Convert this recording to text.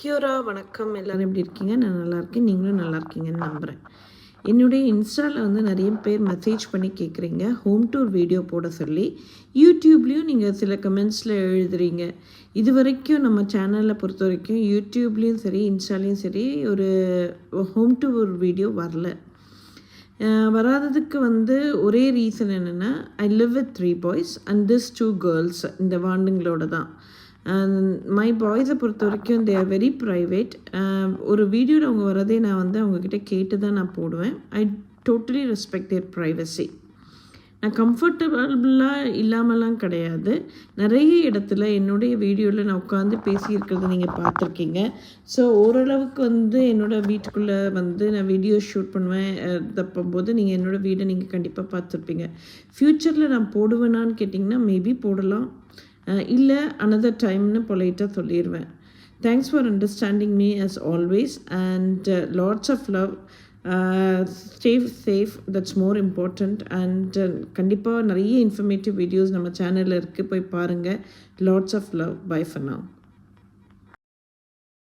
Cura வணக்கம். எல்லோரும் எப்படி இருக்கீங்க? நான் நல்லா இருக்கேன். நீங்களும் நல்லா இருக்கீங்கன்னு நம்புகிறேன். என்னுடைய இன்ஸ்டாவில் வந்து நிறைய பேர் மெசேஜ் பண்ணி கேட்குறீங்க ஹோம் டூர் வீடியோ போட சொல்லி. யூடியூப்லேயும் நீங்கள் சில கமெண்ட்ஸில் எழுதுறீங்க. இது வரைக்கும் நம்ம சேனலில் பொறுத்த வரைக்கும் யூடியூப்லேயும் சரி இன்ஸ்டாலேயும் சரி ஒரு ஹோம் டூர் வீடியோ வரல. வராததுக்கு வந்து ஒரே ரீசன் என்னென்னா, I live with 3 boys and this 2 girls. இந்த வாண்டுங்களோட தான். மை பாய்ஸை பொறுத்த வரைக்கும் தே ஆர் வெரி ப்ரைவேட். ஒரு வீடியோவில் அவங்க வரதே நான் வந்து அவங்கக்கிட்ட கேட்டு தான் நான் போடுவேன். I totally respect there privacy. நான் கம்ஃபர்டபுளாக இல்லாமலாம் கிடையாது. நிறைய இடத்துல என்னுடைய வீடியோவில் நான் உட்காந்து பேசியிருக்கிறத நீங்கள் பார்த்துருக்கீங்க. ஸோ ஓரளவுக்கு வந்து என்னோடய வீட்டுக்குள்ளே வந்து நான் வீடியோ ஷூட் பண்ணுவேன். தப்பும்போது நீங்கள் என்னோடய வீடை நீங்கள் கண்டிப்பாக பார்த்துருப்பீங்க. ஃப்யூச்சரில் நான் போடுவேனான்னு கேட்டிங்கன்னா மேபி போடலாம். இல்லை அனதர் டைம்னு பொலைட்டாக சொல்லிடுவேன். Thanks for understanding me as always and lots of love. Stay safe, that's more important. And கண்டிப்பாக நிறைய இன்ஃபர்மேட்டிவ் வீடியோஸ் நம்ம சேனலில் இருக்குது, போய் பாருங்கள். Lots of love. Bye for now.